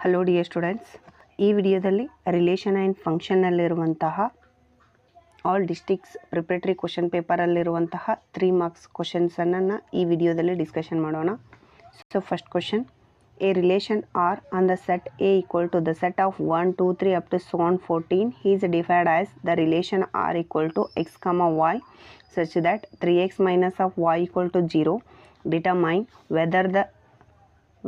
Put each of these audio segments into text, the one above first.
Hello dear students, ಈ ವಿಡಿಯೋದಲ್ಲಿ relation and ಫಂಕ್ಷನ್ನಲ್ಲಿರುವಂತಹ ಆಲ್ ಡಿಸ್ಟ್ರಿಕ್ಟ್ಸ್ ಪ್ರಿಪ್ರೇಟರಿ ಕ್ವಶನ್ ಪೇಪರಲ್ಲಿರುವಂತಹ 3 ಮಾರ್ಕ್ಸ್ ಕ್ವಶನ್ಸನ್ನು ಈ ವಿಡಿಯೋದಲ್ಲಿ ಡಿಸ್ಕಷನ್ ಮಾಡೋಣ. So first question, A relation R on the set A equal to the set of 1, 2, 3 up to so on 14 is defined as the relation R equal to X comma Y such that 3x minus of y equal to 0. Determine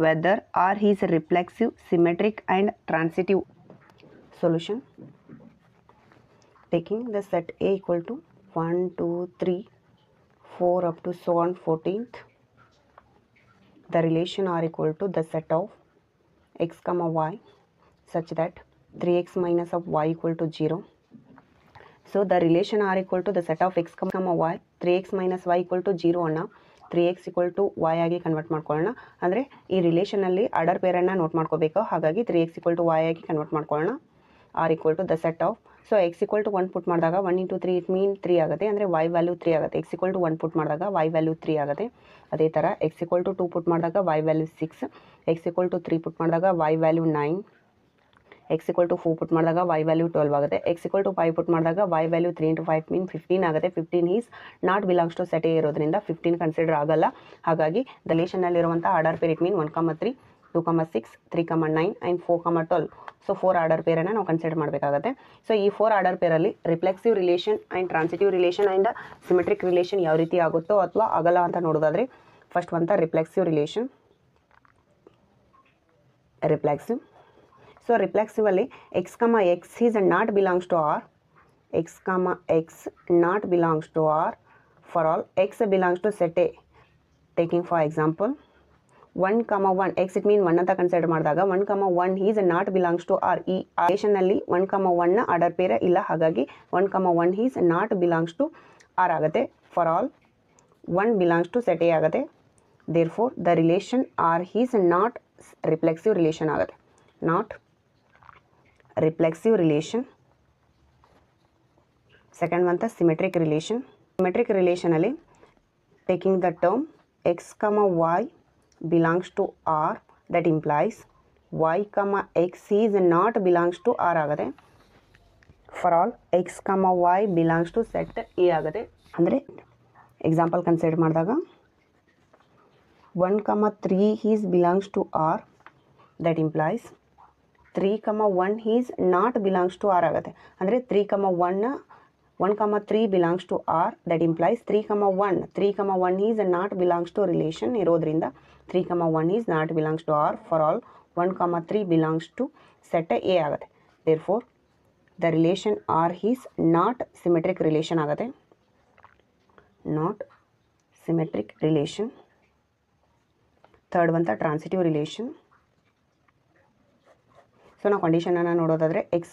whether R is reflexive, symmetric and transitive. Solution: taking the set A equal to 1, 2, 3, 4 up to so on 14th, the relation R equal to the set of x comma y such that 3x minus of y equal to 0. So the relation R equal to the set of x comma y, 3x minus y equal to 0 ಅನ್ನು 3x equal to y ಆಗಿ convert ಮಾಡ್ಕೊಳ್ಳೋಣ. ಅಂದರೆ ಈ ರಿಲೇಷನಲ್ಲಿ order ಪೇರನ್ನು note ಮಾಡ್ಕೋಬೇಕು. ಹಾಗಾಗಿ 3x equal to y ಆಗಿ convert ಮಾಡ್ಕೊಳ್ಳೋಣ. R equal to the set of, so x equal to 1 put ಮಾಡಿದಾಗ 1 into 3 ಇಟ್ ಮೀನ್ 3 ಆಗುತ್ತೆ. ಅಂದರೆ y ವ್ಯಾಲ್ಯೂ 3 ಆಗುತ್ತೆ. x equal to 1 ಪುಟ್ ಮಾಡಿದಾಗ y ವ್ಯಾಲ್ಯೂ 3 ಆಗುತ್ತೆ. ಅದೇ ಥರ x equal to 2 ಪುಟ್ ಮಾಡಿದಾಗ y value 6, x equal to 3 ಪುಟ್ ಮಾಡಿದಾಗ y value 9, x equal to 4 put ಮಾಡಿದಾಗ y ವ್ಯಾಲ್ಯೂ 12 ಆಗುತ್ತೆ. x equal to 5 ಪುಟ್ ಮಾಡಿದಾಗ y ವ್ಯಾಲ್ಯೂ 3 into 5 ಮೀನ್ 15 ಆಗುತ್ತೆ. 15 is not belongs to set A ಇರೋದ್ರಿಂದ 15 ಕನ್ಸಿಡರ್ ಆಗಲ್ಲ. ಹಾಗಾಗಿ ರಿಲೇಷನ್ನಲ್ಲಿರುವಂಥ order pair it mean 1, 3, 2, 6, 3, 9 and 4, 12. So 4 order ಪೇರನ್ನು ನಾವು ಕನ್ಸಿಡರ್ ಮಾಡಬೇಕಾಗುತ್ತೆ. ಸೊ ಈ 4 ಆರ್ಡರ್ ಪೇರಲ್ಲಿ reflexive relation and transitive relation and symmetric relation ಯಾವ ರೀತಿ ಆಗುತ್ತೋ ಅಥವಾ ಆಗಲ್ಲ ಅಂತ ನೋಡೋದಾದರೆ, ಫಸ್ಟ್ ಅಂತ ರಿಫ್ಲೆಕ್ಸಿವ್ ರಿಲೇಷನ್. ರಿಫ್ಲೆಕ್ಸಿವ್, ಸೊ ರಿಫ್ಲೆಕ್ಸಿವಲ್ಲಿ x, x is not belongs to R, x, x not belongs to R for all x belongs to set A. Taking for example 1, 1 x it mean 1 ಅಂತ consider ಮಾಡಿದಾಗ 1, 1 is not belongs to R. ಈ ರಿಲೇಷನ್ನಲ್ಲಿ 1, 1 ನ order ಪೇರ ಇಲ್ಲ. ಹಾಗಾಗಿ 1, 1 is not belongs to R ಆಗುತ್ತೆ. For all 1 belongs to set A ಆಗುತ್ತೆ. therefore the relation R is not reflexive relation ಆಗುತ್ತೆ. not reflexive relation. Second one the symmetric relation. Symmetric relation ಅಲ್ಲಿ taking the term x, y belongs to R, that implies y, x is not belongs to R ಆಗುತ್ತೆ. for all x, y belongs to set A ಆಗುತ್ತೆ. ಅಂದರೆ example consider ಮಾಡಿದಾಗ 1, 3 is belongs to R, that implies 3, 1 is not belongs to R ಆಗುತ್ತೆ. ಅಂದರೆ 3, 1, 3 belongs to R, that implies 3, 1 is not belongs to relation ಇರೋದ್ರಿಂದ 3, 1 is not belongs to R. for all 1, 3 belongs to set A ಆಗುತ್ತೆ. therefore the relation R is not symmetric relation ಆಗುತ್ತೆ. not symmetric relation. Third ಬಂತ transitive relation. So ನಾವು ಕಂಡೀಷನನ್ನು ನೋಡೋದಾದರೆ x,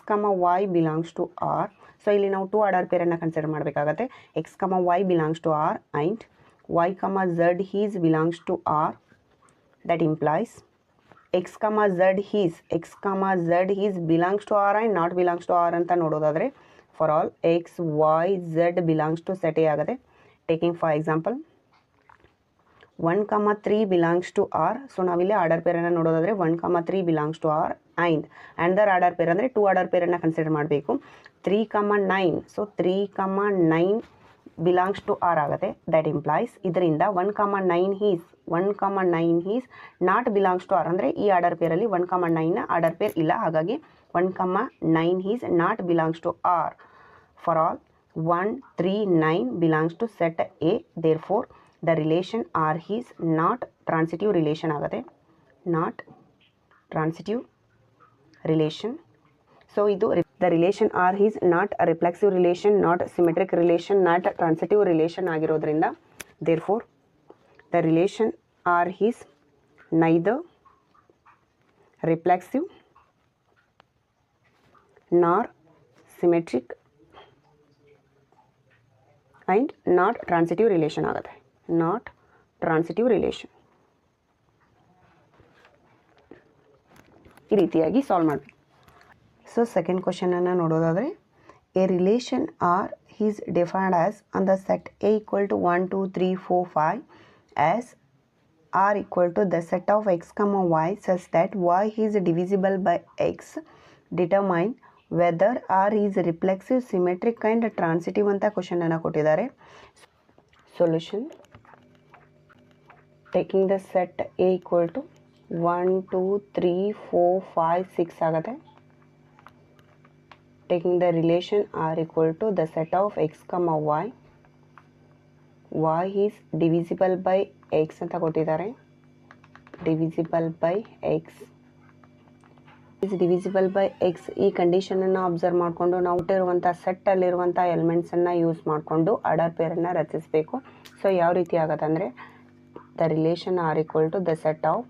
y belongs to R. So ಇಲ್ಲಿ ನಾವು 2 order ಪೇರನ್ನು consider ಮಾಡಬೇಕಾಗತ್ತೆ. x, y belongs to R and y, z is belongs to R. That implies x, z is belongs to R and not belongs to R ಅಂತ ನೋಡೋದಾದರೆ for all x, y, z belongs to set A ಆಗುತ್ತೆ. Taking for example 1, 3 belongs to R. So ನಾವಿಲ್ಲಿ order ಪೇರನ್ನು ನೋಡೋದಾದರೆ 1, 3 belongs to R and ಆ್ಯಂಡರ್ order pair ಅಂದರೆ 2 order ಪೇರನ್ನು consider ಮಾಡಬೇಕು. 3, 9. ಸೊ 3, 9 ಬಿಲಾಂಗ್ಸ್ ಟು R ಆಗುತ್ತೆ. ದ್ಯಾಟ್ ಇಂಪ್ಲೈಸ್ ಇದರಿಂದ 1, 9 is not belongs to R. ಅಂದರೆ ಈ ಆರ್ಡರ್ ಪೇರಲ್ಲಿ 1, 9ನ ಆರ್ಡರ್ ಪೇರ್ ಇಲ್ಲ. ಹಾಗಾಗಿ 1, 9 is not belongs to R. For all 1, 3, 9 belongs to set A. therefore the relation R is not transitive relation ಆಗುತ್ತೆ. not transitive relation. So ಇದು the relation R is not a reflexive relation, not symmetric relation, not transitive relation ಆಗಿರೋದ್ರಿಂದ therefore the relation R is neither reflexive nor symmetric and not transitive relation ಆಗುತ್ತೆ. Not transitive relation. ಈ ರೀತಿಯಾಗಿ solve ಮಾಡಬೇಕು. So second ಕ್ವಶನನ್ನು ನೋಡೋದಾದರೆ, a relation R is defined as on the set A equal to 1, 2, 3, 4, 5 as R equal to the set of x comma y such that y is divisible by x. Determine whether R is reflexive, symmetric and transitive ಅಂತ question ಅನ್ನು ಕೊಟ್ಟಿದ್ದಾರೆ. Solution. Taking the set A equal to 1 2 3 4 5 6 ಆಗುತ್ತೆ. Taking the relation R equal to the set of x comma y. Y is divisible by x ಅಂತ ಕೊಟ್ಟಿದ್ದಾರೆ. Divisible by x is divisible by x. ಈ condition ಅನ್ನು observe ಮಾಡಿಕೊಂಡು ನಾವು ಇರುವಂಥ set ಅಲ್ಲಿರುವಂಥ elements ಅನ್ನು ಯೂಸ್ ಮಾಡಿಕೊಂಡು ಆರ್ಡರ್ ಪೇರ್ ಅನ್ನು ರಚಿಸಬೇಕು. ಸೊ ಯಾವ ರೀತಿ ಆಗುತ್ತೆ ಅಂದರೆ the relation R equal to the set of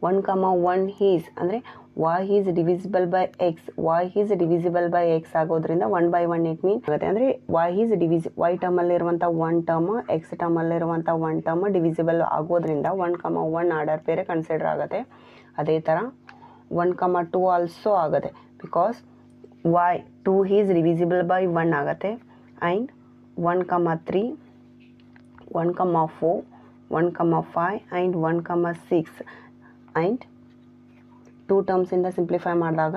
1 comma 1 is ಅಂದರೆ y is divisible by x. y is divisible by x ಆಗೋದ್ರಿಂದ 1 by 1 ಇಟ್ ಮೀನ್ ಆಗುತ್ತೆ. ಅಂದರೆ y is y ಟರ್ಮಲ್ಲಿರುವಂಥ 1 term x ಟರ್ಮಲ್ಲಿರುವಂಥ 1 term divisible ಆಗೋದ್ರಿಂದ 1 comma 1 order pair consider ಆಗುತ್ತೆ. ಅದೇ ಥರ 1 comma 2 also ಆಗುತ್ತೆ because y 2 is divisible by 1 ಆಗುತ್ತೆ. And 1 comma 3 1 comma 4 1 comma 5 and 1 comma 6 and 2 ಟರ್ಮ್ಸಿಂದ ಸಿಂಪ್ಲಿಫೈ ಮಾಡಿದಾಗ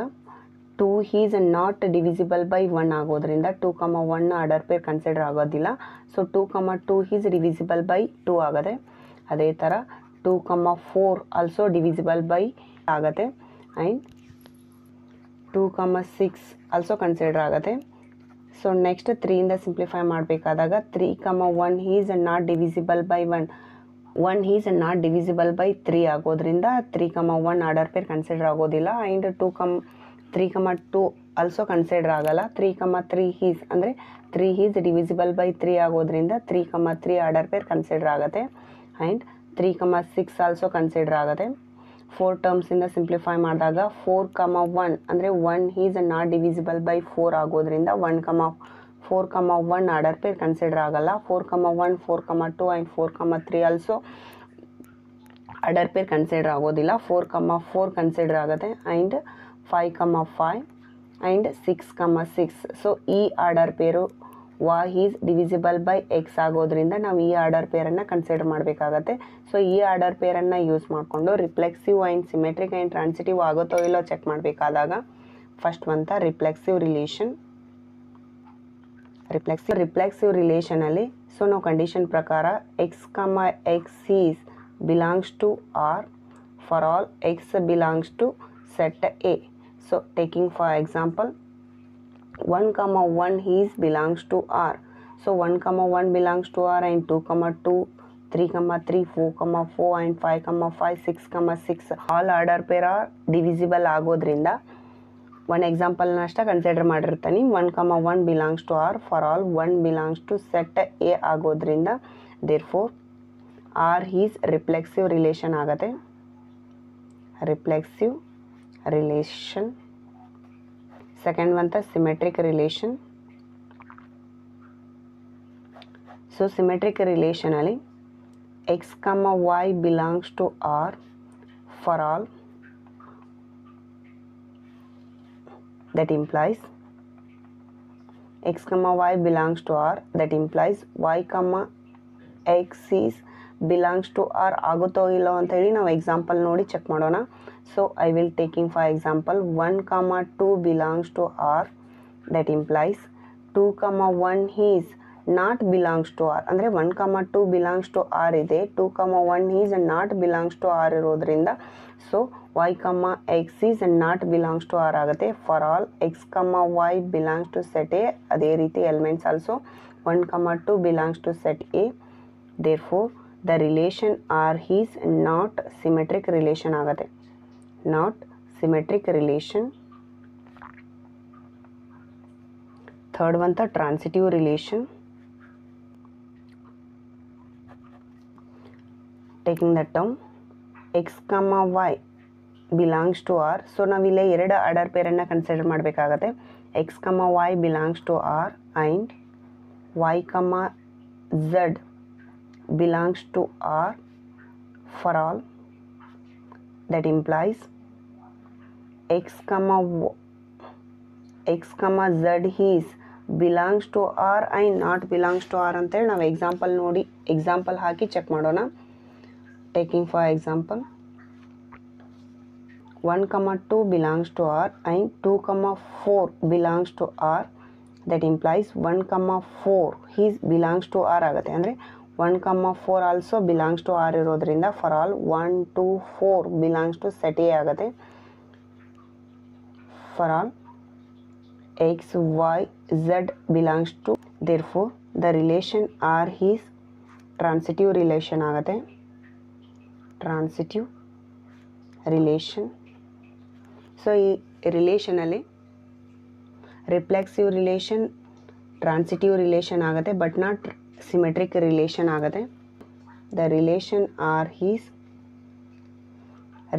2 ಈಸ್ ನಾಟ್ ಡಿವಿಸಿಬಲ್ ಬೈ 1 ಆಗೋದ್ರಿಂದ 2 comma 1 ಆರ್ಡರ್ ಪೇರ್ ಕನ್ಸಿಡರ್ ಆಗೋದಿಲ್ಲ. So 2 comma 2 is divisible by 2 ಆಗುತ್ತೆ. ಅದೇ ಥರ 2 comma 4 ಆಲ್ಸೋ ಡಿವಿಸಿಬಲ್ ಬೈ ಆಗುತ್ತೆ. ಆ್ಯಂಡ್ 2 comma 6 ಆಲ್ಸೋ ಕನ್ಸಿಡರ್ ಆಗುತ್ತೆ. ಸೊ ನೆಕ್ಸ್ಟ್ 3ಇಂದ ಸಿಂಪ್ಲಿಫೈ ಮಾಡಬೇಕಾದಾಗ 3 comma 1 is not divisible by 1 is not divisible by 3 ಆಗೋದ್ರಿಂದ 3 comma 1 order pair consider ಆಗೋದಿಲ್ಲ. And 3 comma 2 also consider ಆಗಲ್ಲ. 3 comma 3 is ಅಂದರೆ 3 ಈಸ್ ಡಿವಿಸಿಬಲ್ ಬೈ 3 ಆಗೋದ್ರಿಂದ 3 comma 3 order pair consider ಆಗುತ್ತೆ. And 3 comma 6 also consider ಆಗುತ್ತೆ. 4 ಟರ್ಮ್ಸಿಂದ simplify ಮಾಡಿದಾಗ 4 comma 1 ಅಂದರೆ 1 is not divisible by 4 ಆಗೋದ್ರಿಂದ 4 comma 1 ಆರ್ಡರ್ ಪೇರ್ ಕನ್ಸಿಡರ್ ಆಗಲ್ಲ. 4 comma 1 4 comma 2 and 4 comma 3 also order pair consider ಆಗೋದಿಲ್ಲ. 4 comma 4 consider ಆಗುತ್ತೆ. And 5 comma 5 and 6 comma 6. So ಈ order pair y is divisible by x ಆಗೋದ್ರಿಂದ ನಾವು ಈ order ಪೇರನ್ನು consider ಮಾಡಬೇಕಾಗತ್ತೆ. ಸೊ ಈ ಆರ್ಡರ್ ಪೇರನ್ನು ಯೂಸ್ ಮಾಡಿಕೊಂಡು reflexive and symmetric and transitive ಆಗುತ್ತೋ ಇಲ್ಲೋ ಚೆಕ್ ಮಾಡಬೇಕಾದಾಗ ಫಸ್ಟ್ ಅಂತ ರಿಫ್ಲೆಕ್ಸಿವ್ ರಿಲೇಷನಲ್ಲಿ ಸೊ ನಾವು ಕಂಡೀಷನ್ ಪ್ರಕಾರ x comma x is belongs to R for all x belongs to set A. So taking for example 1 comma 1 is belongs to R. So 1 comma 1 belongs to R and 2 comma 2, 3 comma 3, 4 comma 4 and 5 comma 5, 6 comma 6 all order pair are divisible ಆಗೋದ್ರಿಂದ one example ಅಷ್ಟ consider ಮಾಡಿರ್ತೀನಿ. 1 comma 1 belongs to R for all 1 belongs to set A ಆಗೋದ್ರಿಂದ therefore R is reflexive relation ಆಗುತ್ತೆ. reflexive relation. Second one the symmetric relation. So symmetric relation ಅಲ್ಲಿ x comma y belongs to R for all that implies x comma y belongs to R that implies y comma x is belongs to R ಆಗುತ್ತೋ ಇಲ್ಲೋ ಅಂತ ಹೇಳಿ ನಾವು example ನೋಡಿ check ಮಾಡೋಣ. So I will taking for example 1 comma 2 belongs to R that implies 2 comma 1 is not belongs to R. ಅಂದರೆ 1 comma 2 belongs to R ಇದೆ, 2 comma 1 is not belongs to R ಇರೋದ್ರಿಂದ so y comma x is not belongs to R ಆಗುತ್ತೆ. For all x comma y belongs to set A. ಅದೇ ರೀತಿ elements also 1 comma 2 belongs to set A. therefore the relation R is not symmetric relation ಆಗುತ್ತೆ. not symmetric relation. Third one the transitive relation. Taking the term x comma y belongs to R. So ನಾವಿಲ್ಲಿ ಎರಡು order ಪೇರನ್ನು consider ಮಾಡಬೇಕಾಗತ್ತೆ. x comma y belongs to R and y comma z belongs to R for all that implies x comma z is belongs to R and not belongs to R ಅಂತೇಳಿ ನಾವು example ನೋಡಿ example ಹಾಕಿ check ಮಾಡೋಣ. taking for example 1 comma 2 belongs to R and 2 comma 4 belongs to R. That implies 1 comma 4 is belongs to R ಆಗುತ್ತೆ. ಅಂದರೆ 1 comma 4 also belongs to R ಇರೋದ್ರಿಂದ for all 1 2 4 belongs to set A ಆಗುತ್ತೆ. For all x y z belongs to, therefore the relation R is transitive relation ಆಗುತ್ತೆ. transitive relation. So ಈ ರಿಲೇಷನಲ್ಲಿ reflexive relation transitive relation ಆಗುತ್ತೆ but not symmetric relation ಆಗುತ್ತೆ. The relation R is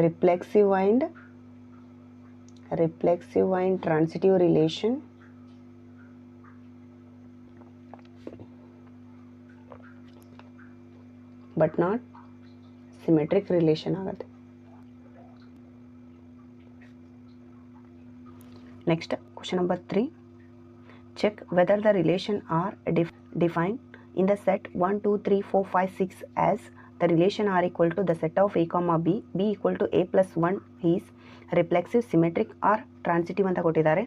reflexive and transitive relation but not symmetric relation ಆಗುತ್ತೆ. Next, question number 3. Check whether the relation R defined in the set 1, 2, 3, 4, 5, 6 as the relation R equal to the set of A, B, B equal to A plus 1 is reflexive, symmetric or transitive ಅಂತ ಕೊಟ್ಟಿದ್ದಾರೆ.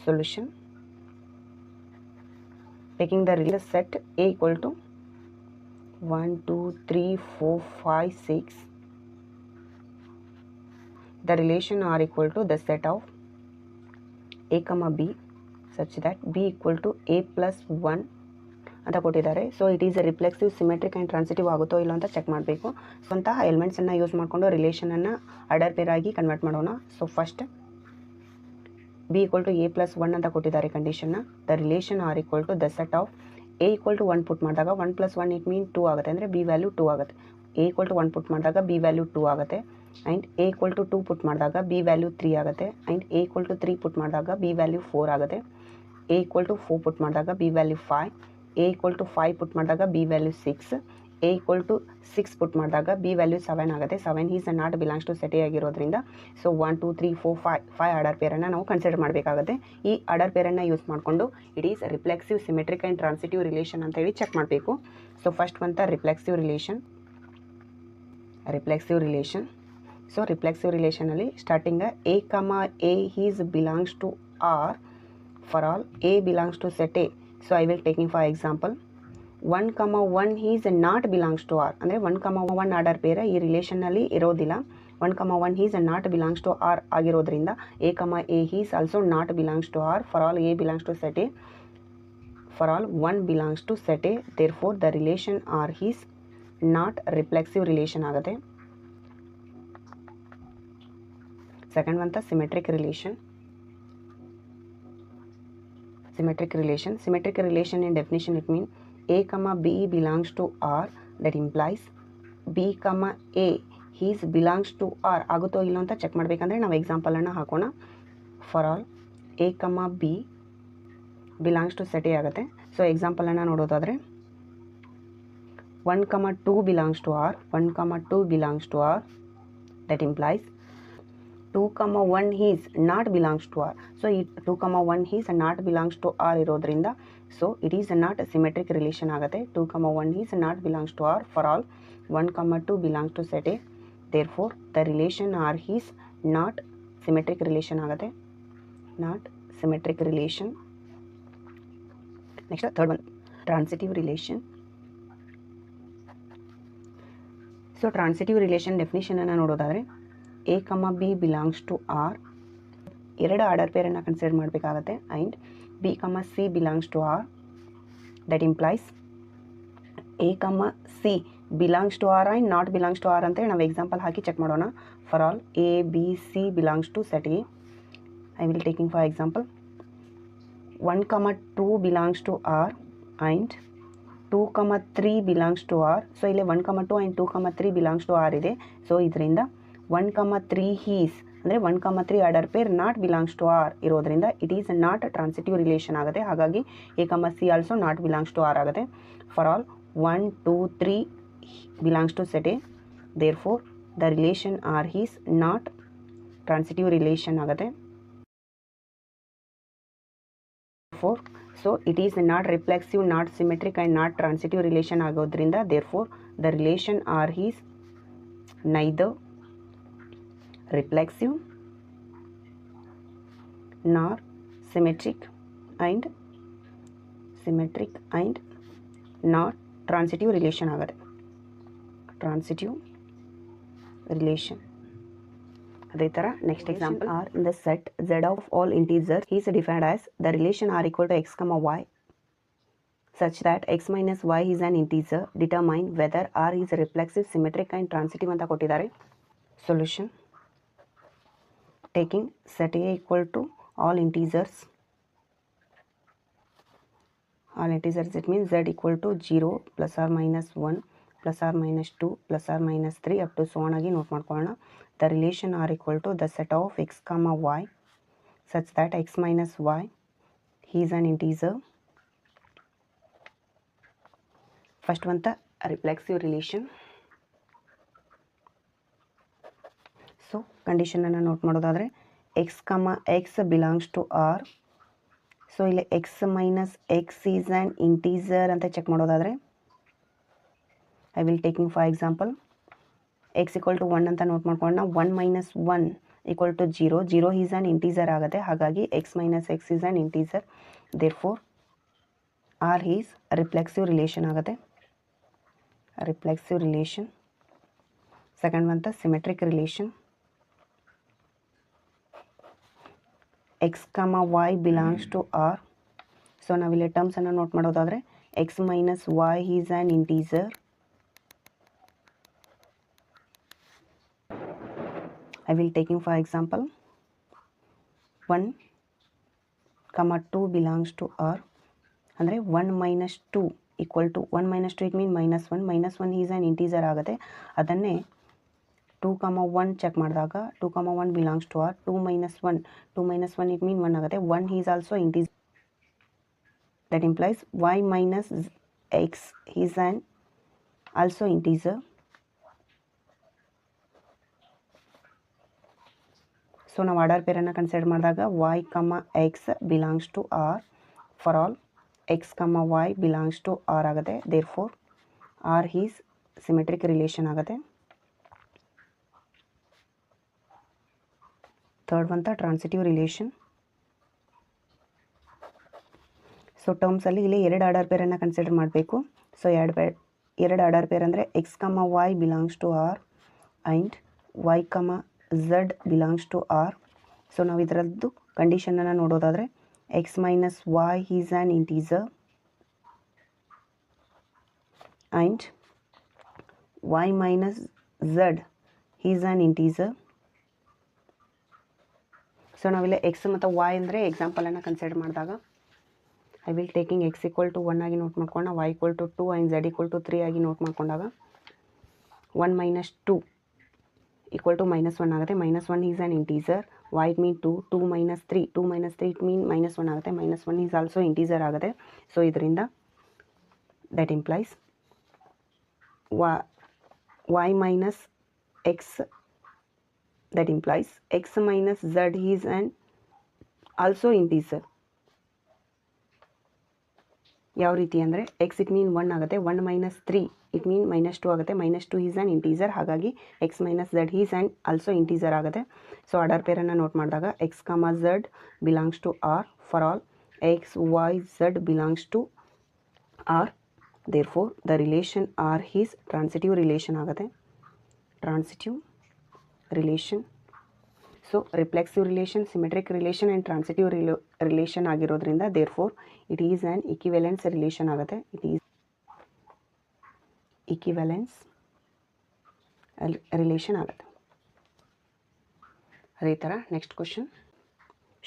Solution. Taking the set A equal to 1, 2, 3, 4, 5, 6. The relation R equal to the set of A, B such that B equal to A plus 1 ಅಂತ ಕೊಟ್ಟಿದ್ದಾರೆ. So it is A reflexive, symmetric and transitive ಆಗುತ್ತೋ ಇಲ್ಲ ಅಂತ check ಮಾಡಬೇಕು. So ಅಂತಹ ಎಲಿಮೆಂಟ್ಸನ್ನು use ಮಾಡಿಕೊಂಡು ರಿಲೇಷನನ್ನು ಆರ್ಡರ್ ಪೇರ್ ಆಗಿ ಕನ್ವರ್ಟ್ ಮಾಡೋಣ. So first B equal to A plus 1 ಅಂತ ಕೊಟ್ಟಿದ್ದಾರೆ ಕಂಡೀಷನ್ನ. The relation R equal to the set of A equal to 1 put ಮಾಡಿದಾಗ 1 plus 1 ಇಟ್ ಮೀನ್ 2 ಆಗುತ್ತೆ. ಅಂದರೆ B ವ್ಯಾಲ್ಯೂ 2 ಆಗುತ್ತೆ. A equal to 1 ಪುಟ್ ಮಾಡಿದಾಗ B ವ್ಯಾಲ್ಯೂ 2 ಆಗುತ್ತೆ. And A equal to 2 put ಮಾಡಿದಾಗ B ವ್ಯಾಲ್ಯೂ 3 ಆಗುತ್ತೆ. ಆ್ಯಂಡ್ A equal to 3 ಪುಟ್ ಮಾಡಿದಾಗ B value 4 ಆಗುತ್ತೆ. A equal to 4 ಪುಟ್ ಮಾಡಿದಾಗ B value 5. A equal to 5 put ಮಾಡಿದಾಗ B value 6. A equal to 6 put ಮಾಡಿದಾಗ B value 7 ಆಗುತ್ತೆ. 7 is not belongs to set A ಆಗಿರೋದ್ರಿಂದ so 1 2 3 4 5 order ಪೇರನ್ನು ನಾವು consider ಮಾಡಬೇಕಾಗುತ್ತೆ. ಈ ಆರ್ಡರ್ ಪೇರನ್ನು ಯೂಸ್ ಮಾಡಿಕೊಂಡು it is reflexive, symmetric and transitive relation ಅಂತ ಹೇಳಿ ಚೆಕ್ ಮಾಡಬೇಕು. ಸೊ ಫಸ್ಟ್ ಬಂತ ರಿಫ್ಲೆಕ್ಸಿವ್ ರಿಲೇಷನ್. ಸೊ ರಿಫ್ಲೆಕ್ಸಿವ್ ರಿಲೇಷನಲ್ಲಿ starting A, A is belongs to R for all A belongs to set A. So I will taking for example 1, 1 is not belongs to R. ಅಂದರೆ 1, 1 order peer ಈ ರಿಲೇಷನ್ನಲ್ಲಿ ಇರೋದಿಲ್ಲ. 1, 1 is not belongs to R ಆಗಿರೋದ್ರಿಂದ A, A is also not belongs to R. For all A belongs to set A. For all 1 belongs to set A. Therefore the relation R is not reflexive relation ಆಗುತ್ತೆ. Second ಬಂತ symmetric relation. Symmetric relation in definition it means A, B belongs to R. That implies B, A is belongs to R ಆಗುತ್ತೋ ಇಲ್ಲ ಅಂತ check ಮಾಡಬೇಕಂದ್ರೆ ನಾವು ಎಕ್ಸಾಂಪಲನ್ನು ಹಾಕೋಣ. For all A, B belongs to set A ಆಗುತ್ತೆ. So ಎಕ್ಸಾಂಪಲನ್ನು ನೋಡೋದಾದರೆ 1, 2 belongs to R. 1, 2 belongs to R. That implies 2, 1 is not belongs to R. So 2, 1 is not belongs to R ಇರೋದ್ರಿಂದ so it is not symmetric relation ಆಗುತ್ತೆ. 2, 1 is not belongs to R. For all 1, 2 belongs to set A. Therefore the relation R is not symmetric relation ಆಗುತ್ತೆ. Not symmetric relation. Next third one, transitive relation. So transitive relation ಡೆಫಿನಿಷನನ್ನು ನೋಡೋದಾದರೆ A, B belongs to R. ಎರಡು order ಪೇರನ್ನು consider ಮಾಡಬೇಕಾಗತ್ತೆ. And B, C belongs to R. That implies A, C belongs to R and not belongs to R ಅಂತೇಳಿ ನಾವು example ಹಾಕಿ check ಮಾಡೋಣ. For all A, B, C belongs to set A. I will taking for example 1, 2 belongs to R and 2, 3 belongs to R. So ಇಲ್ಲಿ 1, 2 and 2, 3 belongs to R ಇದೆ. So ಇದರಿಂದ 1, 3 is ಅಂದರೆ 1, 3 order pair not belongs to R ಇರೋದ್ರಿಂದ it is not transitive relation ಆಗುತ್ತೆ. ಹಾಗಾಗಿ A, C also not belongs to R ಆಗುತ್ತೆ. For all 1, 2, 3 belongs to set A. Therefore the relation R is not transitive relation ಆಗುತ್ತೆ. So it is not reflexive, not symmetric and not transitive relation ಆಗೋದ್ರಿಂದ therefore the relation R is neither reflexive nor symmetric and not transitive relation ಆಗುತ್ತೆ. transitive relation. ಅದೇ ಥರ next example R in the set z of all integers is defined as the relation r equal to x, y such that x minus y is an integer. Determine whether r is reflexive, symmetric and transitive ಅಂತ ಕೊಟ್ಟಿದ್ದಾರೆ. Solution. Taking set A equal to all integers, it means z equal to 0 plus or minus 1 plus or minus 2 plus or minus 3 up to so on ಆಗಿ note ಮಾಡ್ಕೊಳ್ಳೋಣ. The relation r equal to the set of x comma y such that x minus y is an integer. First one the reflexive relation. So ಕಂಡೀಷನನ್ನು note ಮಾಡೋದಾದರೆ x comma x belongs to R. So ಇಲ್ಲಿ x minus x is an integer ಅಂತ check ಮಾಡೋದಾದರೆ I will taking for example x equal to 1 ಅಂತ note ಮಾಡ್ಕೊಳ್ಳೋಣ. 1 minus 1 equal to 0. 0 is an integer ಆಗುತ್ತೆ. ಹಾಗಾಗಿ x minus x is an integer. Therefore R is reflexive relation ಆಗುತ್ತೆ. Reflexive relation. Second ಬಂತ symmetric relation. x comma y belongs to r. So ನಾವಿಲ್ಲಿ ಟರ್ಮ್ಸನ್ನು note ಮಾಡೋದಾದರೆ X minus y is an integer. I will taking for example 1 comma 2 belongs to r. ಅಂದರೆ 1 minus 2 equal to 1 minus 2 it mean minus 1. minus 1 is an integer ಆಗುತ್ತೆ. ಅದನ್ನೇ 2 comma 1 check ಮಾಡಿದಾಗ 2 comma 1 belongs to r. 2 minus 1 it mean 1 ಆಗುತ್ತೆ. 1 is also integer. That implies y minus x is an also integer. So ನಾವು order ಪೇರನ್ನು consider ಮಾಡಿದಾಗ y comma x belongs to r for all x comma y belongs to r ಆಗುತ್ತೆ. therefore r is symmetric relation ಆಗುತ್ತೆ. Third ಬಂತ transitive relation. So ಟರ್ಮ್ಸಲ್ಲಿ ಇಲ್ಲಿ ಎರಡು order ಪೇರನ್ನು ಕನ್ಸಿಡರ್ ಮಾಡಬೇಕು. ಸೊ ಎರಡು ಆರ್ಡರ್ ಪೇರ್ ಅಂದರೆ x comma y belongs to R and y comma z belongs to R. So ನಾವು ಇದರದ್ದು ಕಂಡೀಷನನ್ನು ನೋಡೋದಾದರೆ x minus y is an integer and y minus z is an integer. So ನಾವಿಲ್ಲಿ x ಮತ್ತು y ಅಂದರೆ ಎಕ್ಸಾಂಪಲನ್ನು consider ಮಾಡಿದಾಗ I will taking x equal to 1 ಆಗಿ ನೋಟ್ ಮಾಡ್ಕೊಂಡು y equal to 2 and z equal to 3 ಆಗಿ note ಮಾಡ್ಕೊಂಡಾಗ 1 minus 2 equal to minus 1 ಆಗುತ್ತೆ. Minus 1 is an integer. Y it mean 2. 2 minus 3 it mean minus 1 ಆಗುತ್ತೆ. Minus 1 is also integer ಆಗುತ್ತೆ. So ಇದರಿಂದ that implies y minus x, that implies x minus z is an also integer. ಯಾವ ರೀತಿ ಅಂದರೆ X it mean 1 ಆಗುತ್ತೆ. 1 minus 3 it mean minus 2 ಆಗುತ್ತೆ. Minus 2 is an integer. ಹಾಗಾಗಿ x minus z is an also integer ಆಗುತ್ತೆ. So order ಪೇರನ್ನು note ಮಾಡಿದಾಗ x comma z belongs to R for all x y z belongs to R. Therefore the relation R is transitive relation ಆಗುತ್ತೆ. Transitive relation. So reflexive relation, symmetric relation and transitive relation ಆಗಿರೋದ್ರಿಂದ therefore it is an equivalence relation ಆಗುತ್ತೆ. It is equivalence relation ಆಗುತ್ತೆ. ಅದೇ ಥರ next question.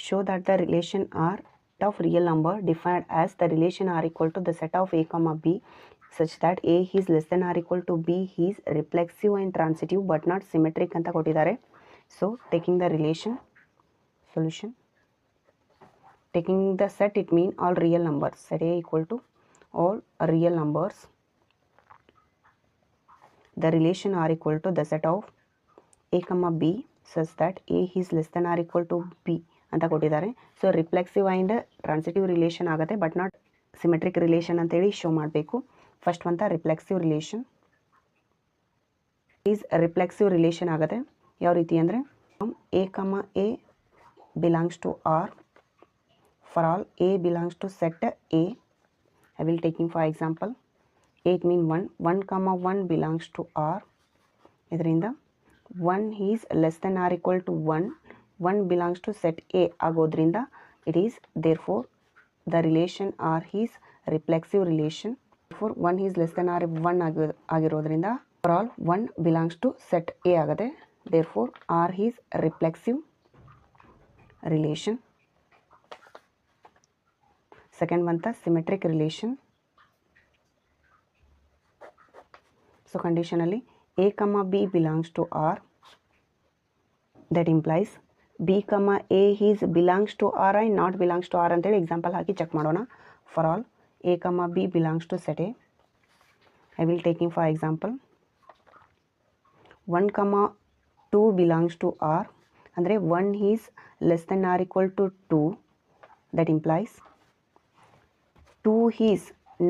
Show that the relation R of real number defined as the relation R equal to the set of A comma b such that a is less than or equal to b is reflexive and transitive but not symmetric ಅಂತ ಕೊಟ್ಟಿದ್ದಾರೆ. So taking the relation, solution, taking the set it mean all real numbers. Set a equal to all real numbers. The relation r equal to the set of a comma b such that a is less than or equal to b ಅಂತ ಕೊಟ್ಟಿದ್ದಾರೆ. So reflexive and transitive relation ಆಗುತ್ತೆ but not symmetric relation ಅಂತೇಳಿ show ಮಾಡಬೇಕು. First ಅಂತ reflexive relation. Is reflexive relation ಆಗುತ್ತೆ. ಯಾವ ರೀತಿ ಅಂದರೆ a comma a belongs to R for all a belongs to set A. I will taking for example a it mean 1 comma 1 belongs to R. ಇದರಿಂದ 1 is less than or equal to 1 belongs to set A ಆಗೋದ್ರಿಂದ it is therefore the relation R is reflexive relation. For 1 is less than or 1 ಆಗಿರೋದ್ರಿಂದ for all 1 belongs to set A ಆಗುತ್ತೆ. Therefore R is reflexive relation. Second ಬಂತ symmetric relation. So ಕಂಡೀಷನಲ್ಲಿ A comma B belongs to R, that implies B comma A is belongs to R I not belongs to R ಅಂತೇಳಿ example ಹಾಕಿ check ಮಾಡೋಣ. For all A comma B belongs to set A. I will taking for example 1 comma 2 belongs to R ಅಂದರೆ 1 is less than or equal to 2, that implies 2 is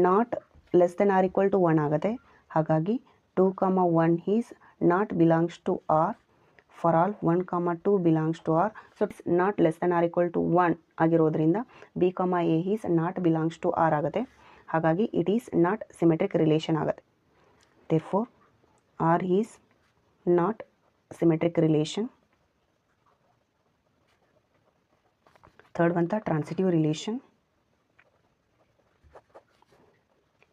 not less than or equal to 1 ಆಗುತ್ತೆ. ಹಾಗಾಗಿ 2 comma 1 is not belongs to R. For all 1 comma 2 belongs to R. So it's not less than or equal to 1 ಆಗಿರೋದ್ರಿಂದ b comma A is not belongs to R ಆಗುತ್ತೆ. ಹಾಗಾಗಿ it is not symmetric relation ಆಗುತ್ತೆ. Therefore R is not symmetric relation. Third ಬಂತ transitive relation.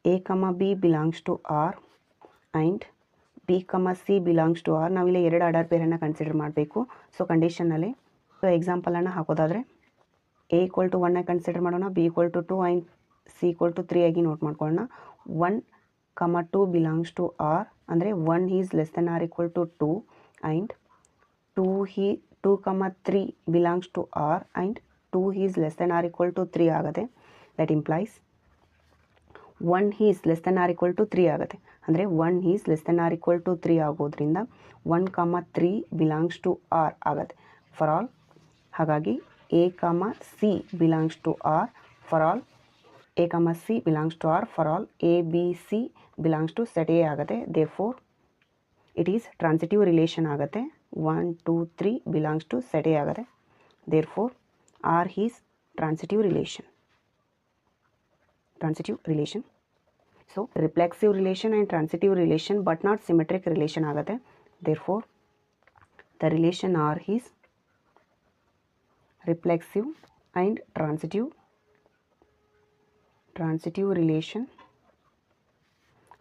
A comma B belongs to R and B comma C belongs to R. ನಾವಿಲ್ಲಿ 2 order ಪೇರನ್ನು consider ಮಾಡಬೇಕು. So ಕಂಡೀಷನ್ನಲ್ಲಿ so ಎಕ್ಸಾಂಪಲನ್ನು ಹಾಕೋದಾದರೆ A equal to 1 consider ಮಾಡೋಣ, B equal to 2 and C equal to 3 ಆಗಿ note ಮಾಡ್ಕೊಳ್ಳೋಣ. 1 comma 2 belongs to R ಅಂದರೆ 1 is less than or equal to 2 and 2 comma 3 belongs to R and 2 is less than or equal to 3 ಆಗುತ್ತೆ. That implies 1 is less than or equal to 3 ಆಗುತ್ತೆ. ಅಂದರೆ 1 is less than or equal to 3 ಆಗೋದ್ರಿಂದ 1 comma 3 belongs to R ಆಗುತ್ತೆ. For all ಹಾಗಾಗಿ a comma C belongs to R for all A comma C belongs to R for all A B C belongs to set A ಆಗುತ್ತೆ. Therefore it is transitive relation ಆಗುತ್ತೆ. 1 2 3 belongs to set A ಆಗುತ್ತೆ. Therefore R is transitive relation. Transitive relation. So reflexive relation and transitive relation but not symmetric relation ಆಗುತ್ತೆ. Therefore the relation R is reflexive and transitive relation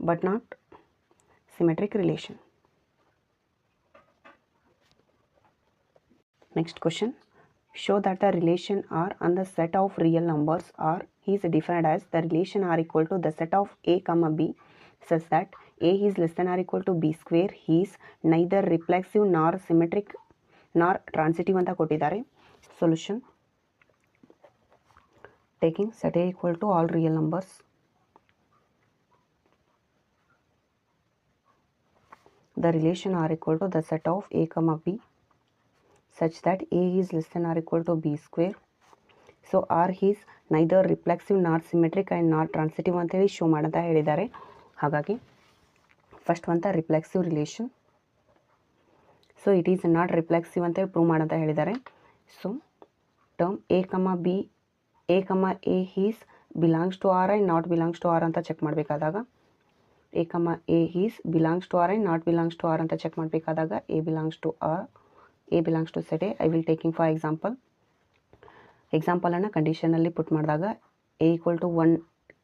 but not symmetric relation. Next question. Show that the relation R on the set of real numbers R is defined as the relation R equal to the set of A comma B such that A is less than or equal to B square is neither reflexive nor symmetric nor transitive ಅಂತ ಕೊಟ್ಟಿದ್ದಾರೆ. Solution. Taking set A equal to all real numbers. The relation R equal to the set of A comma B such that A is less than or equal to B square. So R is neither reflexive nor symmetric and not transitive ಅಂತ ಹೇಳಿ show ಮಾಡಂತ ಹೇಳಿದ್ದಾರೆ. ಹಾಗಾಗಿ first ಅಂತ reflexive relation. So it is not reflexive ಅಂತೇಳಿ prove ಮಾಡಂತ ಹೇಳಿದ್ದಾರೆ. So term A comma A is belongs to R and not belongs to R ಅಂತ ಚೆಕ್ ಮಾಡಬೇಕಾದಾಗ A comma A is belongs to R and not belongs to R ಅಂತ check ಮಾಡಬೇಕಾದಾಗ A belongs to R, A belongs to set A. I will taking for ಎಕ್ಸಾಂಪಲನ್ನು ಕಂಡೀಷನಲ್ಲಿ put ಮಾಡಿದಾಗ A equal to 1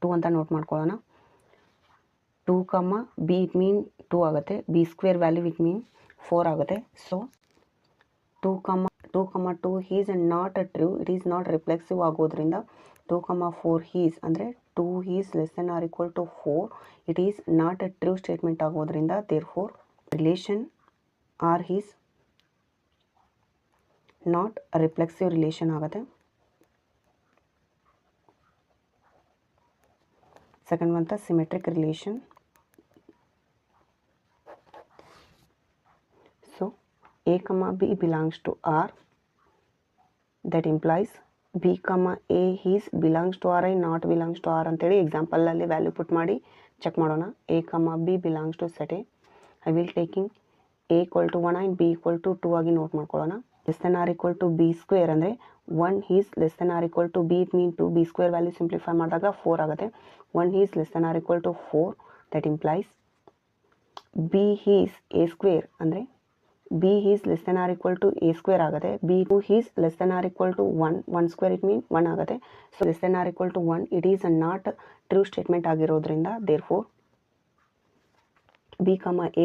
2 ಅಂತ note ಮಾಡ್ಕೊಳ್ಳೋಣ. 2 ಕಮ B it mean 2 ಆಗುತ್ತೆ, B square value it mean 4 ಆಗುತ್ತೆ. So 2 comma 2 is not true, it is not reflexive ಆಗೋದ್ರಿಂದ 2 comma 4 is ಅಂದರೆ 2 is less than or equal to 4, it is not a true statement ಆಗೋದ್ರಿಂದ therefore relation R is not reflexive relation ಆಗುತ್ತೆ. Second ಬಂತ symmetric relation. So A comma B belongs to R, that implies B comma A is belongs to R I not belongs to R ಅಂತೇಳಿ ಎಕ್ಸಾಂಪಲಲ್ಲಿ value put ಮಾಡಿ check ಮಾಡೋಣ. A comma B belongs to set A. I will taking a equal to 1 and b equal to 2 ಆಗಿ note ಮಾಡ್ಕೊಳ್ಳೋಣ. Less than or equal to B square ಅಂದರೆ 1 is less than or equal to b it mean 2 b square value simplify ಮಾಡಿದಾಗ 4 ಆಗುತ್ತೆ. 1 is less than or equal to 4 that implies b is a square ಅಂದರೆ b is less than or equal to a square ಆಗುತ್ತೆ. b2 is less than or equal to 1 square it mean 1 ಆಗುತ್ತೆ. So less than or equal to 1 it is a not true statement ಆಗಿರೋದ್ರಿಂದ therefore b,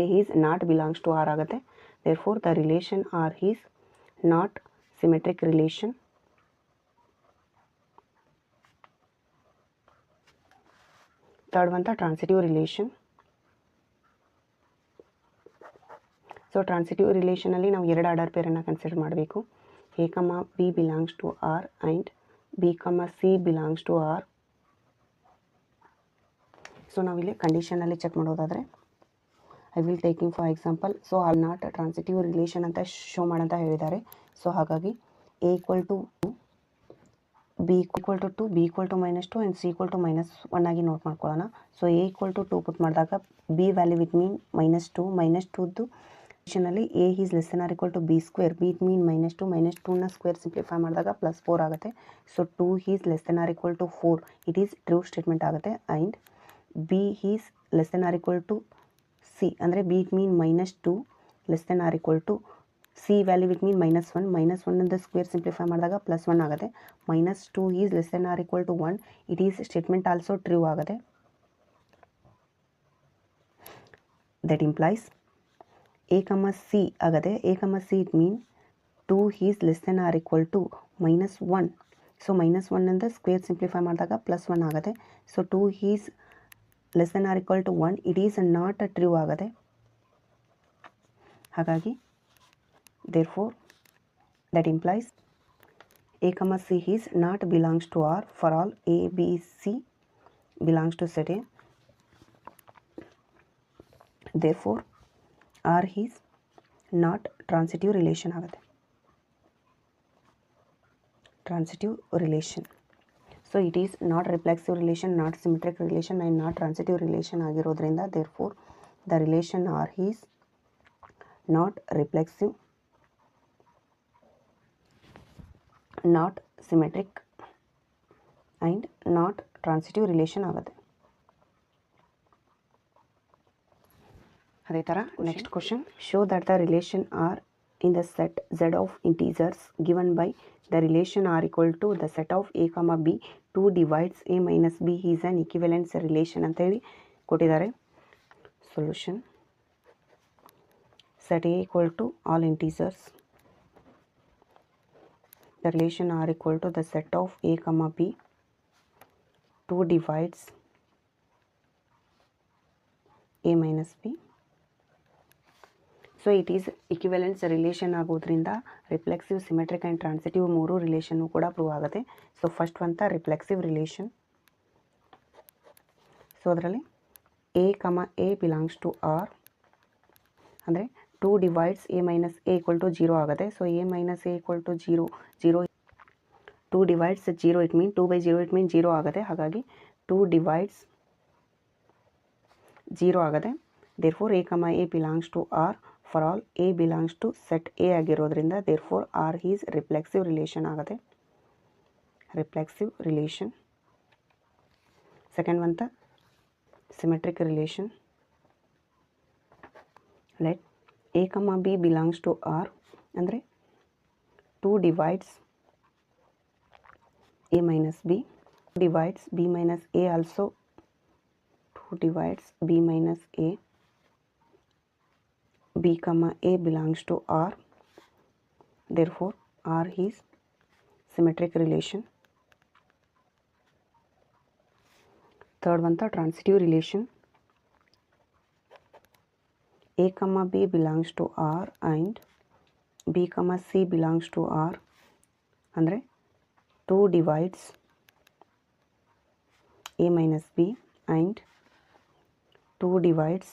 a is not belongs to R ಆಗುತ್ತೆ. therefore the relation R is not symmetric relation. Third one the transitive relation. So transitive ರಿಲೇಷನಲ್ಲಿ ನಾವು ಎರಡು order ಪೇರನ್ನು consider ಮಾಡಬೇಕು. A comma B belongs to R and B comma C belongs to R. So ನಾವಿಲ್ಲಿ ಕಂಡೀಷನಲ್ಲಿ check ಮಾಡೋದಾದರೆ I will taking for example. So all not transitive relation ಅಂತ show ಮಾಡಂತ ಹೇಳಿದ್ದಾರೆ. ಸೊ ಹಾಗಾಗಿ A equal to B equal to 2, B equal to -2 and C equal to -1 ಆಗಿ note ಮಾಡ್ಕೊಳ್ಳೋಣ. So A equal to 2 put ಮಾಡಿದಾಗ B value with mean -2ದ್ದು ನಲ್ಲಿ A is less than or equal to B square, B it mean -2ನ square simplify ಮಾಡಿದಾಗ +4 ಆಗುತ್ತೆ. So 2 is less than or equal to 4 it is true statement ಆಗುತ್ತೆ. And B is less than or equal to C ಅಂದರೆ B it mean -2 less than or equal to C value with mean -1 square simplify ಮಾಡಿದಾಗ +1 ಆಗುತ್ತೆ. -2 is less than or equal to 1 it is statement also true ಆಗುತ್ತೆ. That implies a comma c ಆಗುತ್ತೆ. A comma c it mean 2 is less than or equal to -1. So -1 square simplify ಮಾಡಿದಾಗ +1 ಆಗುತ್ತೆ. So 2 is less than or equal to 1 it is not true ಆಗುತ್ತೆ. ಹಾಗಾಗಿ therefore that implies a comma c is not belongs to R for all a b c belongs to set A. therefore R is not transitive relation ಆಗುತ್ತೆ. transitive relation. so it is not reflexive relation, not symmetric relation and not transitive relation ಆಗಿರೋದ್ರಿಂದ therefore the relation R is not reflexive, not symmetric and not transitive relation ಆಗುತ್ತೆ. ಅದೇ ಥರ next question. Show that the relation R in the set Z of integers given by the relation R equal to the set of A comma B 2 divides A minus B is an equivalence relation ಅಂತೇಳಿ ಕೊಟ್ಟಿದ್ದಾರೆ. Solution set A equal to all integers. The relation R equal to the set of A comma B 2 divides A minus B. So it is equivalence relation ಆಗೋದ್ರಿಂದ reflexive, symmetric and transitive ಮೂರು ರಿಲೇಷನ್ನು ಕೂಡ prove ಆಗುತ್ತೆ. So first ಅಂತ reflexive relation. So ಅದರಲ್ಲಿ a comma a belongs to R ಅಂದರೆ 2 divides A minus a equal to 0 ಆಗುತ್ತೆ. So a minus a equal to 0 2 divides 0 it mean 2/0 it mean 0 ಆಗುತ್ತೆ. ಹಾಗಾಗಿ 2 ಡಿವೈಡ್ಸ್ 0 ಆಗುತ್ತೆ. therefore a comma a belongs to R for all a belongs to set A ಆಗಿರೋದ್ರಿಂದ therefore R is reflexive relation ಆಗುತ್ತೆ. Reflexive relation. Second ಅಂತ symmetric relation. Let A comma B belongs to R ಅಂದರೆ 2 divides a minus b divides b minus a also 2 divides b minus a. b comma a belongs to R, therefore R is symmetric relation. Third one the transitive relation. a comma b belongs to R and b comma c belongs to R ಅಂದರೆ 2 divides a minus b and 2 divides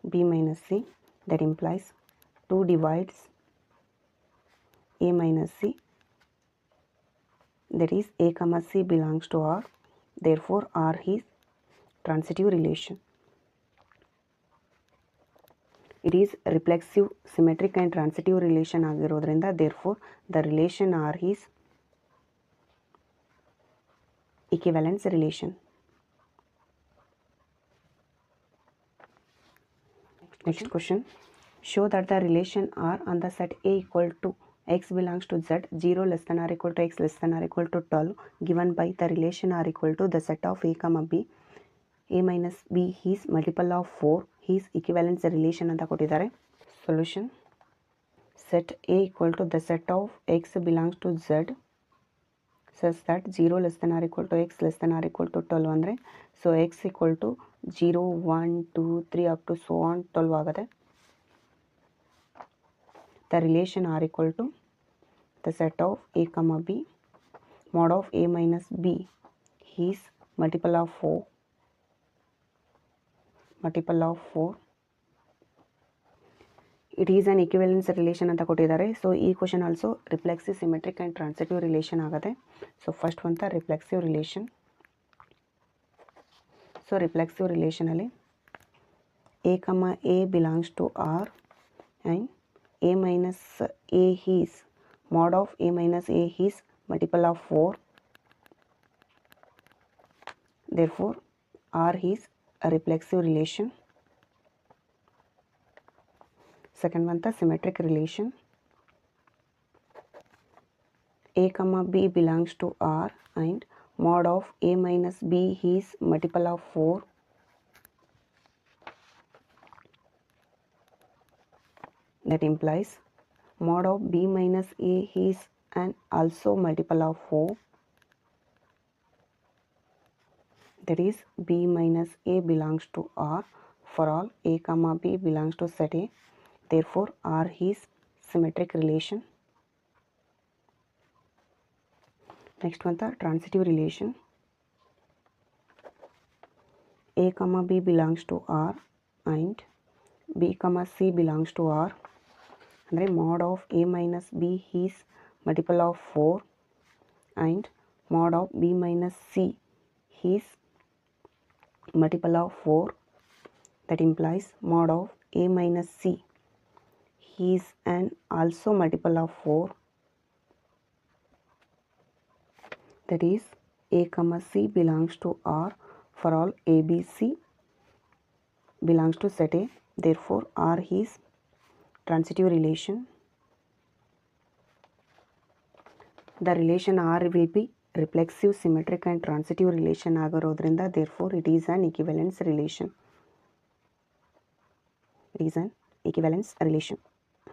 b minus c. That implies 2 divides a minus c, that is a comma c belongs to R, therefore R is transitive relation. It is reflexive, symmetric and transitive relation ಆಗಿರೋದ್ರಿಂದ therefore the relation R is equivalence relation. Next question. Show that the relation R on the set A equal to x belongs to z 0 less than or equal to x less than or equal to 12 given by the relation R equal to the set of a comma b a minus b is multiple of 4 is equivalence relation ಅಂತ ಕೊಟ್ಟಿದ್ದಾರೆ. Solution. Set A equal to the set of x belongs to z such that 0 less than or equal to x less than or equal to 12 ಅಂದರೆ so x equal to 0 1 2 3 up to so on 12 ಆಗುತ್ತೆ. The relation R equal to the set of a comma b mod of a minus b is multiple of 4 it is an equivalence relation ಅಂತ ಕೊಟ್ಟಿದ್ದಾರೆ. So ಈ question also reflexive symmetric and transitive relation ಆಗುತ್ತೆ. So first ಅಂತ reflexive relation. So reflexive ರಿಲೇಷನಲ್ಲಿ a comma a belongs to R and a minus a is mod of a minus a is multiple of 4. Therefore R is a reflexive relation. Second one the symmetric relation. A comma b belongs to R and mod of a minus b is multiple of 4. That implies mod of b minus a is and also multiple of 4. That is b minus a belongs to R for all a comma b belongs to set A. Therefore R is symmetric relation. Next one the transitive relation. A comma b belongs to R and b comma c belongs to R. ಅಂದರೆ mod of a minus b is multiple of 4 and mod of b minus c is multiple of 4. That implies mod of a minus c is and also multiple of 4. That is a comma c belongs to R for all a b c belongs to set A. Therefore R is transitive relation. The relation R will be reflexive, symmetric and transitive relation ಆಗಿರೋದ್ರಿಂದ therefore it is an equivalence relation. It is an equivalence relation.